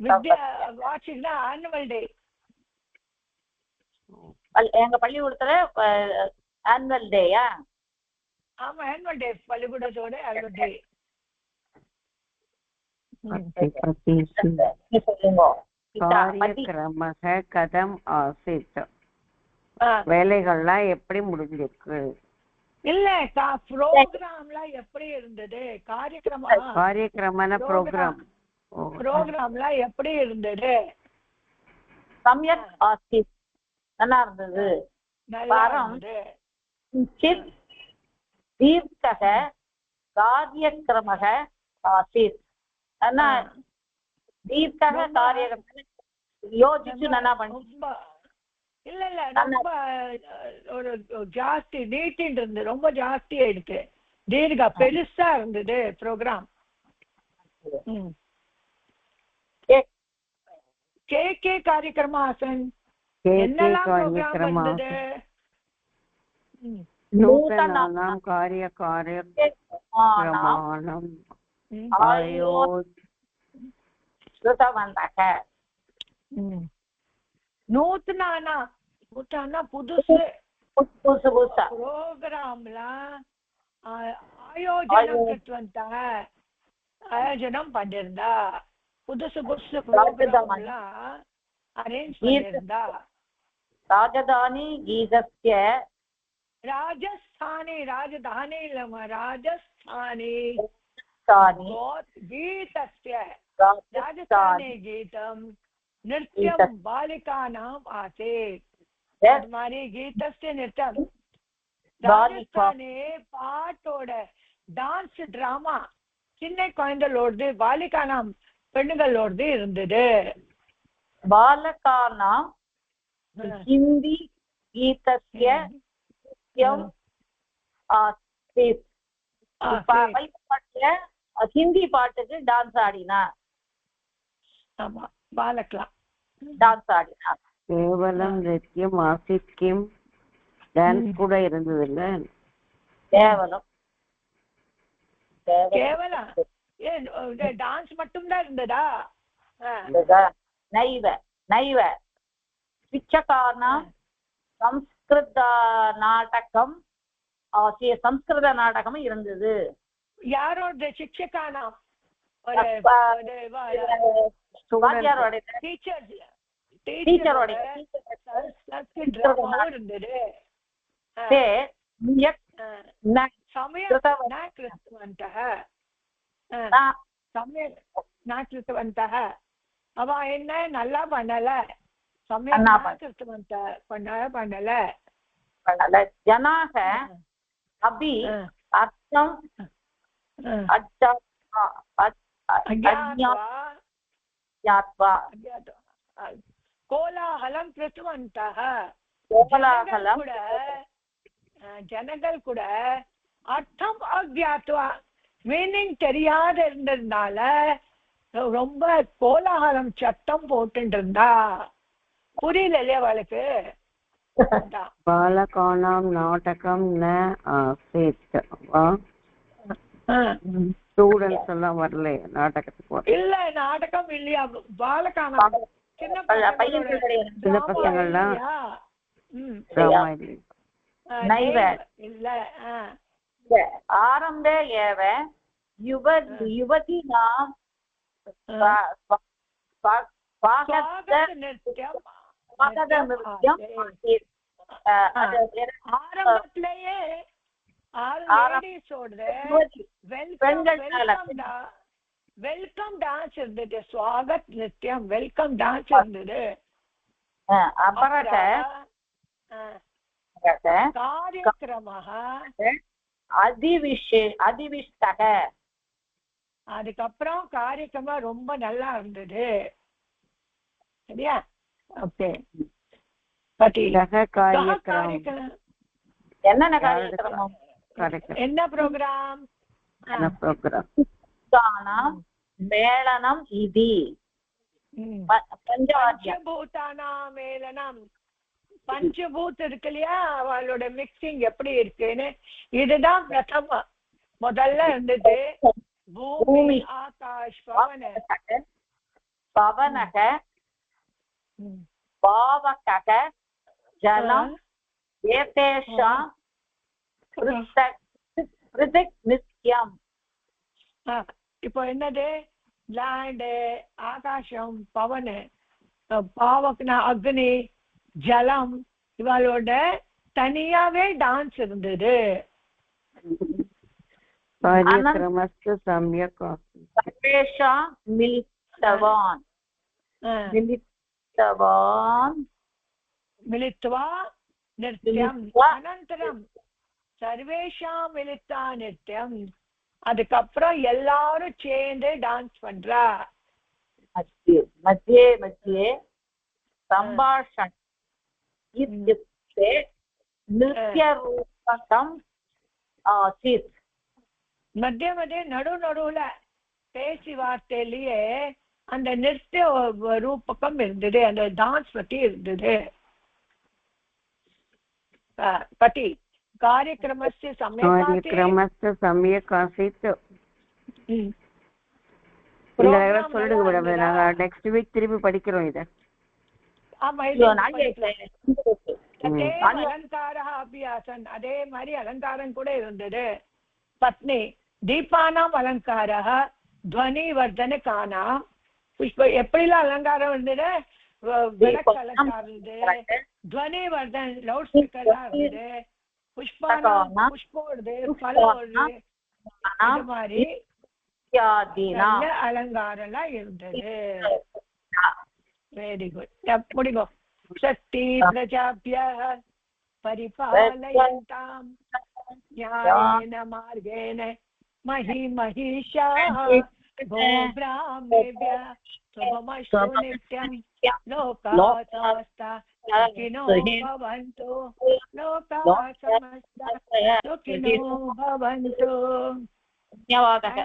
vidya வார்ஷிகனா annual day எங்க பள்ளிக்கூடத்துல ஆனுவல் டேயா ஆமா annual day பள்ளிக்கூடத்தோட annual day காரியக்கிரமக கதம் ஆசித் வேலைகள்லாம் எப்படி முடிஞ்சிருக்கு இல்ல ப்ரோக்ராம்லாம் எப்படி இருந்தது காரியக்கிரமன ப்ரோக்ராம்லாம் எப்படி இருந்தது சமயக் ஆசித் நல்லா இருந்தது கிஞ்சித் தீர்க்கக காரியக்கிரமக ஆசித் ஆனா தீர்க்கக காரியக்கிரம யோசிச்சு நல்லா பண்ணி இல்ல ரொம்ப ஒரு ஜாஸ்தி நீட்டின்னு இருந்தது ரொம்ப ஜாஸ்தி ஆயிடுச்சு தீர்க்கா பெருசா இருந்தது ப்ரோக்ராம் கே காரியக்கிரம ஆசன் என்னெல்லாம் ப்ரோக்ராம் இருந்தது நூதனானாம் காரியக்கிரமாணம் ஆயோஜிதவந்தக நூத்தனானா புதுசு ப்ரோக்ராம்லாம் ஆயோஜனம் பண்ணிருந்தா புதுசு ப்ரோக்ராம்லாம் அரேஞ்ச் பண்ணிருந்தா ராஜதானி கீதஸ்ய ராஜஸ்தானி இல்லம்மா ராஜஸ்தானி गीतस्य राजस्थाने गीतं नृत्यं बालिकानाम् आसीत् हमारी गीतस्य नृत्यं राजस्थाने பாட்டோட டான்ஸ் டிராமா சின்ன குழந்தைகளோடு பாலிகானாம் பெண்களோடு இருந்தது பாலகானாம் ஹிந்தி கீதस्य நృత్యం ஆசித் ஹிந்தி பாட்டுக்கு டான்ஸ் ஆடினா ஆமா பாலக்கலாம் டான்ஸ் ஆடினா கேவலம் நித்தியம் ஆசித் கிம் டான்ஸ் கூட இருந்தது இல்ல கேவலம் டான்ஸ் மட்டும் தான் இருந்ததா நைவ शिक्षकानां संस्कृत நாடகம் சம்ஸ்கிருத நாடகம் இருந்தது யாரோட சிக்ஷகானாம் டீச்சரோட இருந்தது அவ என்ன நல்லா பண்ணல பண்ணல ஜனாக அபி அர்த்தம் கோலாகலம் கிருத்தவந்தः ஜனங்கள் கூட அர்த்தம் அஜ்ஞாத்வா மீனிங் தெரியாத இருந்ததுனால ரொம்ப கோலாகலம் சத்தம் போட்டு இருந்தா புரியல இல்லையா அவளுக்கு பாலகானாம் நாடகம் ந ஆசீத் ஸ்டூடெண்ட்ஸ் எல்லாம் வரல நாடகத்துக்கு இல்ல நாடகம் இல்லையா பாலகானாம் சின்ன பசங்கள்லாம் இல்ல ஆரம்பே ஏவ யுவதினாம் ஆரம்பத்திலேயே வெல்கம் டான்ஸ் இருந்தது ஸ்வாகத் நித்யம் வெல்கம் டான்ஸ் இருந்தது காரியக்கிரமः அதிவிஷ்டக அதுக்கப்புறம் காரியக்கிரமம் ரொம்ப நல்லா இருந்தது. சரியா? ஓகே பட்டி காரியக்கிரமம் என்னென்ன காரியக்கிரமம்? என்ன ப்ரோக்ராம்? தானம் மேளனம் இது பஞ்சபூதானா மேளனம். பஞ்சபூத் இருக்கு இல்லையா, அவளோட மிக்சிங் எப்படி இருக்குன்னு இதுதான் பிரதம. முதல்ல இருந்தது பூமி ஆகாஷ் பவன பவனக பாவகக ஜலம் ஏதேஷாம் ப்ருதிக் நித்யம். இப்போ என்னது? லேண்டு, ஆகாசம், பவன், பாவக்னா அக்னி, ஜலம், இவளோட தனியாவே டான்ஸ் இருந்தது. மிலித்வா நிருத்யம். அனந்தரம் சர்வேஷாம் மிலித்தா நிருத்யம். அதுக்கப்புறம் எல்லாரும் சேர்ந்து டான்ஸ் பண்றா. மத்தியே மத்தியே சம்பாஷணம் இத்யுக்தே நிருத்ய ரூபகம் ஆசித். மத்திய மத்திய நடுவுல பேசி வார்த்தையிலேயே அந்த நிருத்ய ரூபகம் இருந்தது, அந்த டான்ஸ் பத்தி இருந்தது. பத்தி कार्यक्रमस्य सम्यक् आसीत्. சொல்லிடுங்க மேடம், நாங்க நெக்ஸ்ட் வீக் திருப்பி படிக்கிறோம் இத. அலங்காரः अपि आसन्. அதே மாதிரி அலங்காரம் கூட இருந்தது. பத்னி தீபானாம் அலங்காரः ध्वनिवर्धनकानां. புஷ்ப எப்படிலாம் அலங்காரம் இருந்தது? விளக்கு அலங்காரம் இருந்தது, ध्वनिवर्धन லவுட் ஸ்பீக்கர்லாம் இருந்தது, புஷ்போடுது, பழோடுது, இது மாதிரி அலங்காரம் எல்லாம் இருந்தது. Very good. முடிங்கோ. சக்தி பிரஜாப்யः பரிபாலயந்தாம் ஞானேன மார்கேன மஹிமஹீஷாः भो ब्राह्मेभ्यः शुभमस्तु नित्यं लोकाः समस्ताः सुखिनो भवन्तु. लोकाः समस्ताः सुखिनो भवन्तु. धन्यवादः.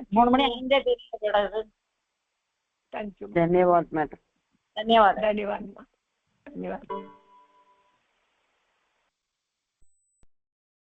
Thank you. धन्यवाद मैडम. धन्यवाद. धन्यवाद.